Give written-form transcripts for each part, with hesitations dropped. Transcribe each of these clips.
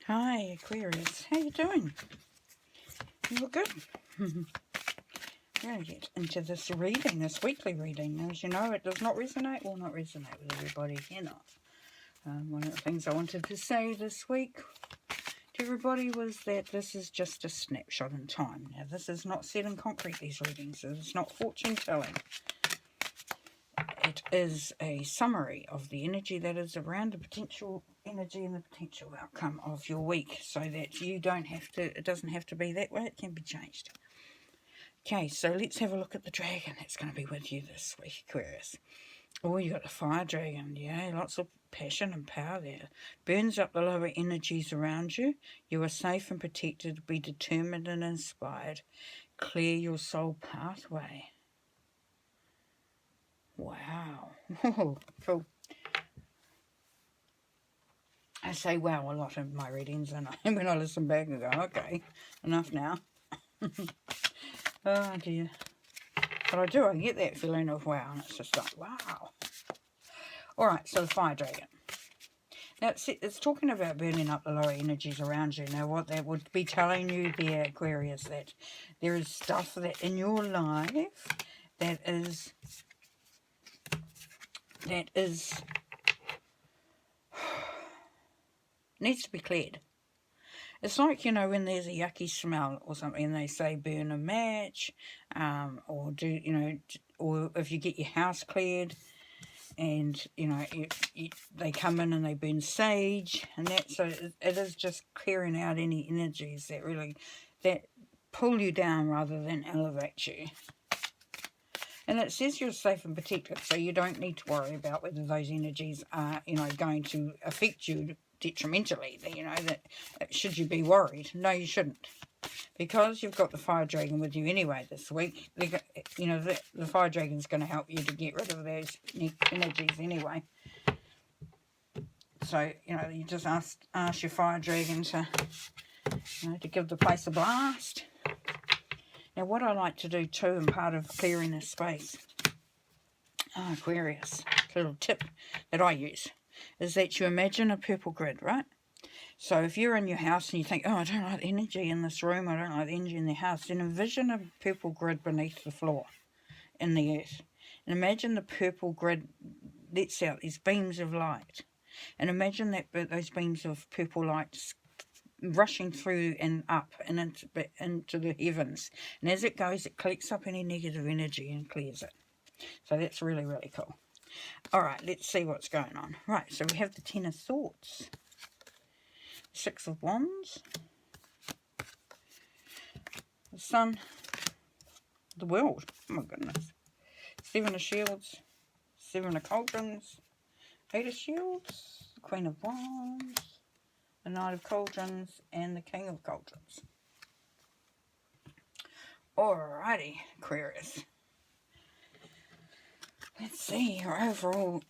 Hi Aquarius, how you doing? You look good. We're going to get into this reading, this weekly reading. As you know, it does not resonate, will not resonate with everybody here. One of the things I wanted to say this week to everybody was that this is just a snapshot in time. Now, this is not set in concrete, these readings. It's not fortune telling. It is a summary of the energy that is around the potential energy and the potential outcome of your week, so that you don't have to, it doesn't have to be that way, it can be changed. Okay, so let's have a look at the dragon that's going to be with you this week, Aquarius. Oh, you got the fire dragon, yeah, lots of passion and power there. Burns up the lower energies around you. You are safe and protected. Be determined and inspired. Clear your soul pathway. Wow. Oh, cool. I say wow a lot in my readings, and when I listen back and go, okay, enough now. Oh dear. But I get that feeling of wow, and it's just like, wow. Alright, so the fire dragon. Now, it's talking about burning up the lower energies around you. Now, what that would be telling you there, Aquarius, that there is stuff that in your life that is needs to be cleared. It's like, you know, when there's a yucky smell or something and they say burn a match, or do, you know, or if you get your house cleared and, you know, they come in and they burn sage and that. So it is just clearing out any energies that really, that pull you down rather than elevate you. And it says you're safe and protected, so you don't need to worry about whether those energies are, you know, going to affect you detrimentally. You know, that should you be worried? No, you shouldn't. Because you've got the fire dragon with you anyway this week, you know, the fire dragon's going to help you to get rid of those energies anyway. So, you know, you just ask your fire dragon to, you know, to give the place a blast. Now, what I like to do too, and part of clearing this space, Aquarius, a little tip that I use, is that you imagine a purple grid, right? So if you're in your house and you think, oh, I don't like the energy in this room, I don't like the energy in the house, then envision a purple grid beneath the floor in the earth. And imagine the purple grid lets out these beams of light. And imagine that those beams of purple light rushing through and up and into the heavens. And as it goes, it collects up any negative energy and clears it. So that's really, really cool. All right, let's see what's going on. Right, so we have the Ten of Swords, Six of Wands, the Sun, the World, oh my goodness, Seven of Shields, Seven of Cauldrons, Eight of Shields, the Queen of Wands, the Knight of Cauldrons, and the King of Cauldrons. Alrighty, Aquarius. Let's see, your overall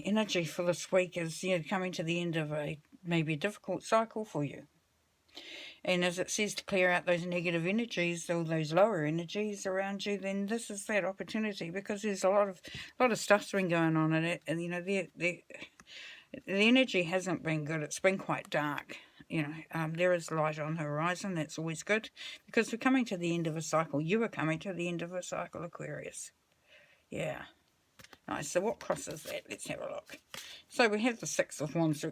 energy for this week is, you know, coming to the end of maybe a difficult cycle for you. And as it says, to clear out those negative energies, all those lower energies around you, then this is that opportunity, because there's a lot of stuff's been going on in it, and you know the energy hasn't been good. It's been quite dark. You know, there is light on the horizon. That's always good, because we're coming to the end of a cycle. You are coming to the end of a cycle, Aquarius. Yeah. Nice. So what crosses that? Let's have a look. So we have the Six of Wands,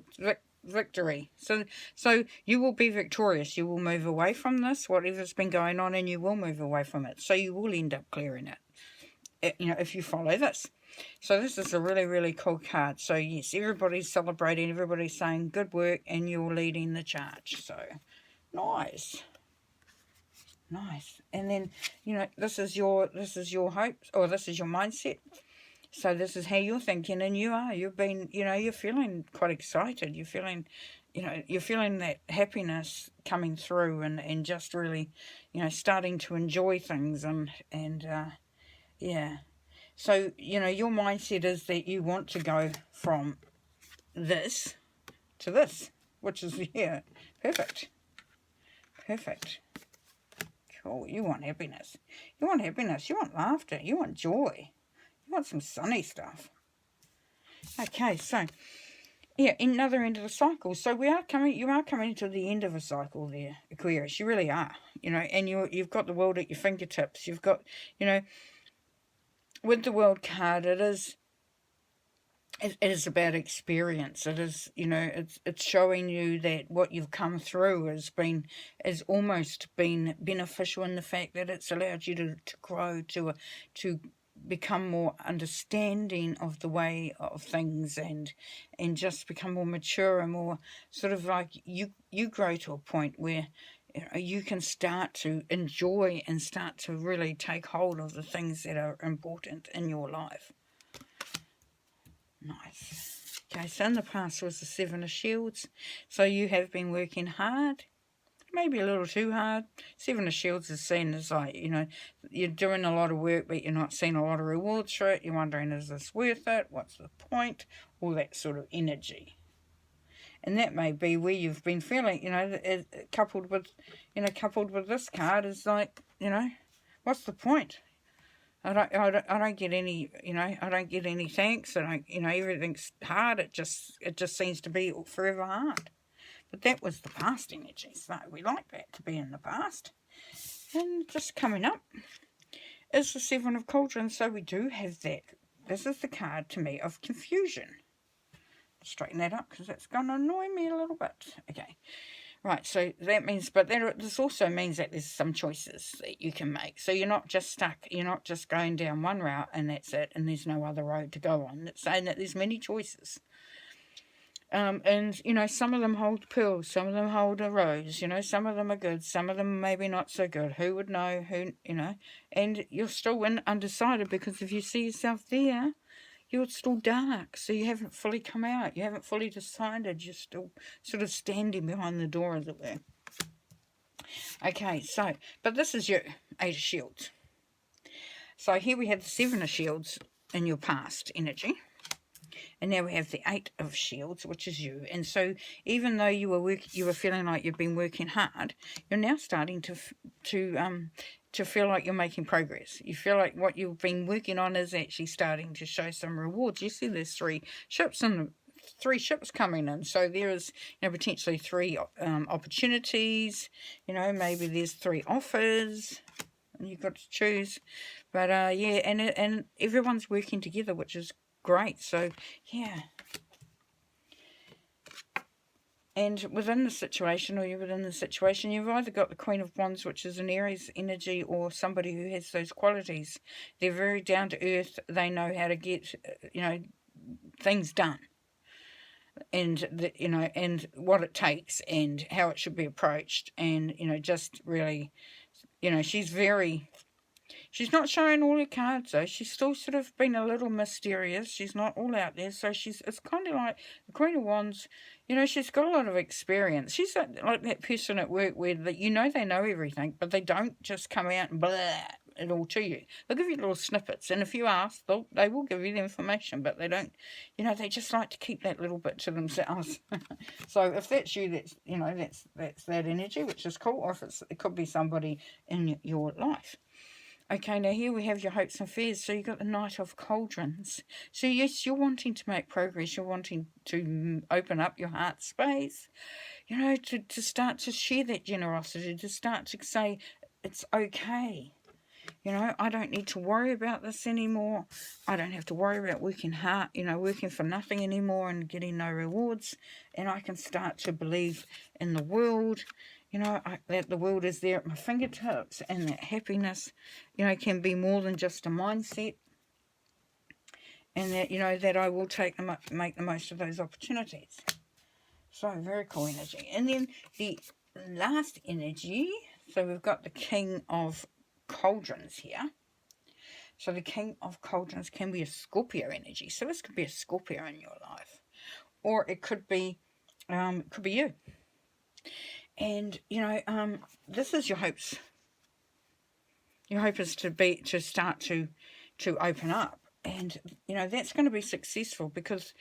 victory. So you will be victorious. You will move away from this, whatever's been going on, and you will move away from it. So you will end up clearing it, you know, if you follow this. So this is a really, really cool card. So yes, everybody's celebrating, everybody's saying good work, and you're leading the charge. So nice. Nice. And then, you know, this is your hope, or this is your mindset. So this is how you're thinking, and you've been, you know, you're feeling quite excited. You're feeling, you know, you're feeling that happiness coming through, and just really, you know, starting to enjoy things, and yeah. So, you know, your mindset is that you want to go from this to this, which is, yeah, perfect. Perfect. Cool. You want happiness. You want happiness. You want laughter. You want joy. You want some sunny stuff. Okay, so Yeah, another end of the cycle. So you are coming to the end of a cycle there, Aquarius. You really are, and you've got the world at your fingertips. You've got, you know, with the world card, it is about experience. It is, it's showing you that what you've come through has almost been beneficial in the fact that it's allowed you to grow, to become more understanding of the way of things, and just become more mature and more sort of like you grow to a point where you can start to enjoy and start to really take hold of the things that are important in your life. Nice. Okay, so in the past was the Seven of Shields. So you have been working hard, maybe a little too hard. Seven of Shields is seen as like, you're doing a lot of work, but you're not seeing a lot of rewards for it. You're wondering, is this worth it? What's the point? All that sort of energy. And that may be where you've been feeling, coupled with this card is like, what's the point? I don't get any, I don't get any thanks. I don't, everything's hard. It just seems to be forever hard. But that was the past energy, so we like that to be in the past. And just coming up is the Seven of Cauldrons, so we do have that. This is the card to me of confusion. Straighten that up because that's going to annoy me a little bit. Okay. Right, so that means, but this also means that there's some choices that you can make. So you're not just stuck, you're not just going down one route and that's it, and there's no other road to go on. It's saying that there's many choices. And, some of them hold pearls, some of them hold a rose, some of them are good, some of them maybe not so good. Who would know, and you're still undecided because if you see yourself there, you're still dark, so you haven't fully come out. You haven't fully decided. You're still sort of standing behind the door, as it were. Okay, so, but this is your Eight of Shields. So here we have the Seven of Shields in your past energy. And now we have the Eight of Shields, which is you. And so even though you were feeling like you've been working hard, you're now starting to feel like you're making progress. You feel like what you've been working on is actually starting to show some rewards. You see there's three ships coming in. So there is, potentially three opportunities. Maybe there's three offers. And you've got to choose. But, yeah, and everyone's working together, which is great. So, yeah. And within the situation, or you're within the situation, you've either got the Queen of Wands, which is an Aries energy, or somebody who has those qualities. They're very down to earth. They know how to get, things done. And, and what it takes and how it should be approached. And, just really, she's not showing all her cards, though. She's still sort of been a little mysterious. She's not all out there. So it's kind of like the Queen of Wands, she's got a lot of experience. She's like that person at work where they know everything, but they don't just come out and blah it all to you. They'll give you little snippets. And if you ask, they will give you the information, but they don't, they just like to keep that little bit to themselves. So if that's you, that's that energy, which is cool. Or if it could be somebody in your life. Okay, now here we have your hopes and fears. So you've got the Knight of Cauldrons. So yes, you're wanting to make progress. You're wanting to open up your heart space, to start to share that generosity, to start to say, it's okay. I don't need to worry about this anymore. I don't have to worry about working hard, working for nothing anymore and getting no rewards. And I can start to believe in the world, that the world is there at my fingertips, and that happiness, can be more than just a mindset. And that, that I will make the most of those opportunities. So, very cool energy. And then the last energy, so we've got the King of Cauldrons here. So the King of Cauldrons can be a Scorpio energy. So this could be a Scorpio in your life. Or it could be you. And, this is your hopes. Your hope is to start to open up. And, that's going to be successful because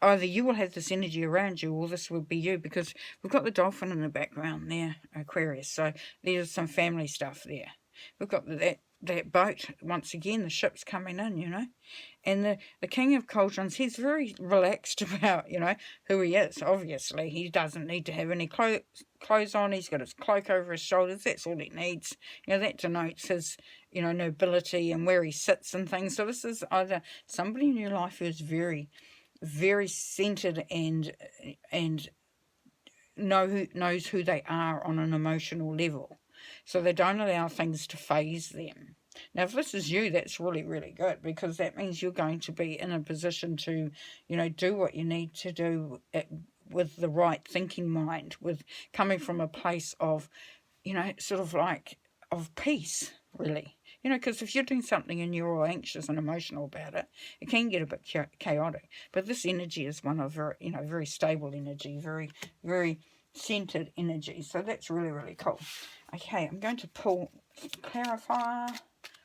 either you will have this energy around you or this will be you, because we've got the dolphin in the background there, Aquarius. So there's some family stuff there. We've got that that boat once again. The ship's coming in, you know. And the King of Cauldrons, he's very relaxed about, you know, who he is. Obviously, he doesn't need to have any clothes on. He's got his cloak over his shoulders. That's all he needs. You know, that denotes his, you know, nobility and where he sits and things. So this is either somebody in your life who's very, very centered and knows who they are on an emotional level. So they don't allow things to phase them. Now, if this is you, that's really, really good, because that means you're going to be in a position to, you know, do what you need to do with the right thinking mind, with coming from a place of, you know, sort of like of peace, really. You know, because if you're doing something and you're all anxious and emotional about it, it can get a bit chaotic. But this energy is one of very, you know, very stable energy, very, very centered energy. So that's really, really cool. Okay, I'm going to pull Clarifier.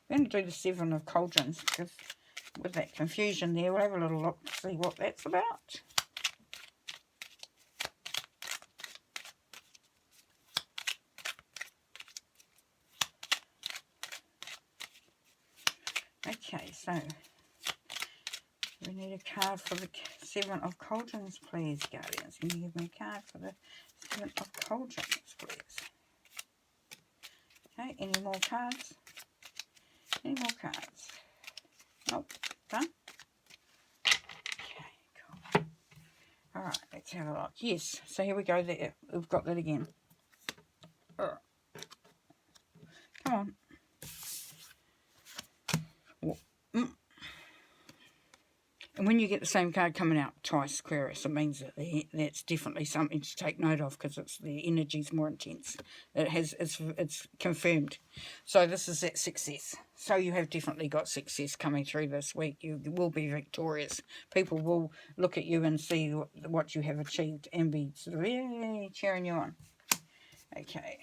I'm going to do the Seven of Cauldrons, because with that confusion there, we'll have a little look to see what that's about. Okay, so we need a card for the Seven of Cauldrons, please, Guardians. Can you give me a card for the Seven of Cauldrons, please? Okay, any more cards? Any more cards? Nope, done. Okay, cool. Alright, let's have a look. Yes, so here we go there. We've got that again. Come on. And when you get the same card coming out twice, Aquarius, it means that that's definitely something to take note of, because it's the energy's more intense. It's confirmed. So this is that success. So you have definitely got success coming through this week. You will be victorious. People will look at you and see what you have achieved and be sort of, yay, cheering you on. Okay.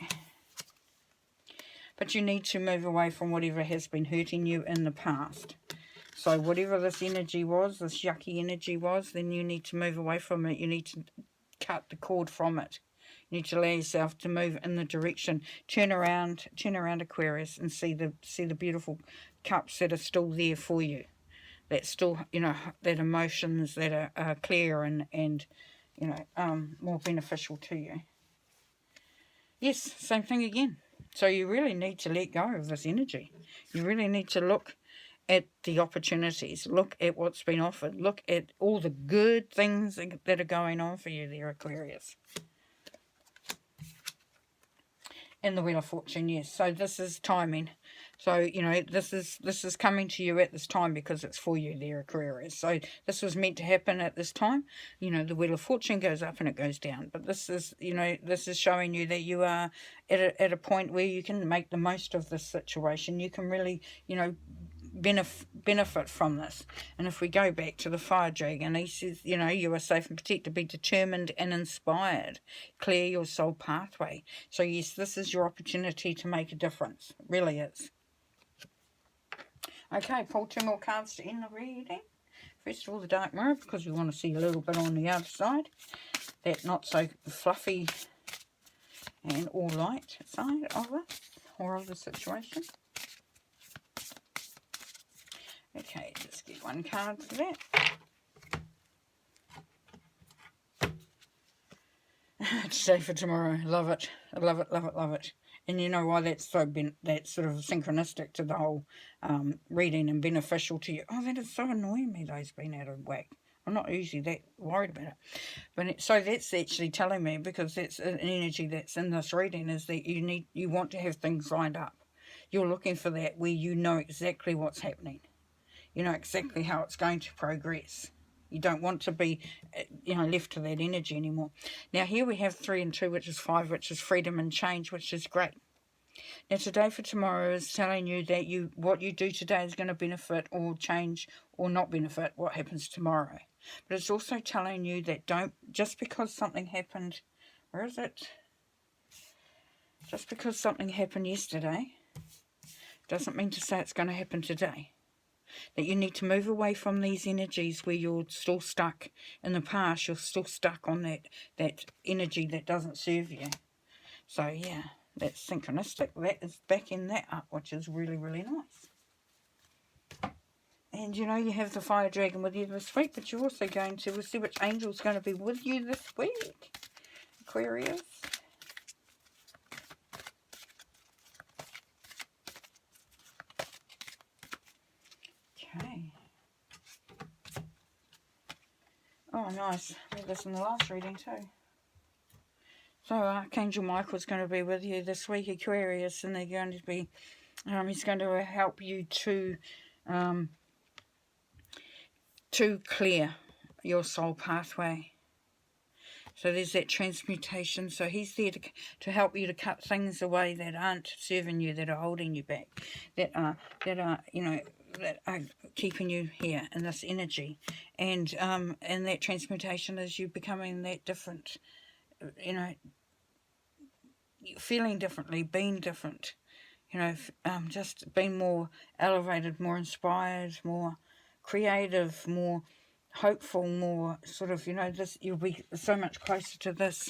But you need to move away from whatever has been hurting you in the past. So whatever this energy was, this yucky energy was, then you need to move away from it. You need to cut the cord from it. You need to allow yourself to move in the direction. Turn around, Aquarius, and see the beautiful cups that are still there for you. That still, you know, that emotions that are clear and you know, more beneficial to you. Yes, same thing again. So you really need to let go of this energy. You really need to look at the opportunities, look at what's been offered, look at all the good things that are going on for you there, Aquarius. And the Wheel of Fortune, yes. So this is timing. So, you know, this is coming to you at this time because it's for you there, Aquarius. So this was meant to happen at this time. You know, the Wheel of Fortune goes up and it goes down. But this is, you know, this is showing you that you are at a point where you can make the most of this situation. You can really, you know, benefit from this. And if we go back to the fire dragon, he says, you know, you are safe and protected, be determined and inspired, clear your soul pathway. So yes, this is your opportunity to make a difference. It really is. Okay, pull 2 more cards to end the reading. First of all, the Dark Mirror, because we want to see a little bit on the other side, that not so fluffy and all light side of it, or of the situation. Okay, let's get 1 card for that. Today for tomorrow. Love it. I love it, love it, love it. And you know why that's that's sort of synchronistic to the whole reading and beneficial to you. Oh, that is so annoying me, those being out of whack. I'm not usually that worried about it. But so that's actually telling me, because that's an energy that's in this reading, is that you want to have things lined up. You're looking for that where you know exactly what's happening. You know exactly how it's going to progress. You don't want to be, you know, left to that energy anymore. Now here we have 3 and 2, which is 5, which is freedom and change, which is great. Now today for tomorrow is telling you that what you do today is going to benefit or change or not benefit what happens tomorrow. But it's also telling you that just because something happened, where is it? Just because something happened yesterday doesn't mean to say it's going to happen today. That you need to move away from these energies where you're still stuck in the past. You're still stuck on that energy that doesn't serve you. So, yeah, That's synchronistic. That is backing that up, which is really, really nice. And you know, you have the fire dragon with you this week, but you're also going to, we'll see which angel's going to be with you this week, Aquarius. Okay. Oh, nice. We had this in the last reading too. So Archangel Michael's going to be with you this week, Aquarius, and they're going to be, he's going to help you to clear your soul pathway. So there's that transmutation. So he's there to help you to cut things away that aren't serving you, that are holding you back, that are you know, that are keeping you here in this energy. And that transmutation is you becoming that different, you know, feeling differently, being different, you know, just being more elevated, more inspired, more creative, more hopeful, more sort of, you know, this, you'll be so much closer to this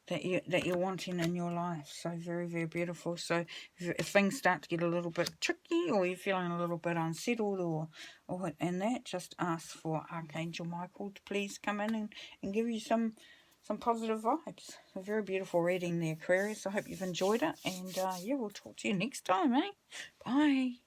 that you're wanting in your life. So very, very beautiful. So if things start to get a little bit tricky, or you're feeling a little bit unsettled, or and that, just ask for Archangel Michael to please come in and give you some positive vibes. A very beautiful reading there, Aquarius. I hope you've enjoyed it, and yeah, we'll talk to you next time, eh? Bye.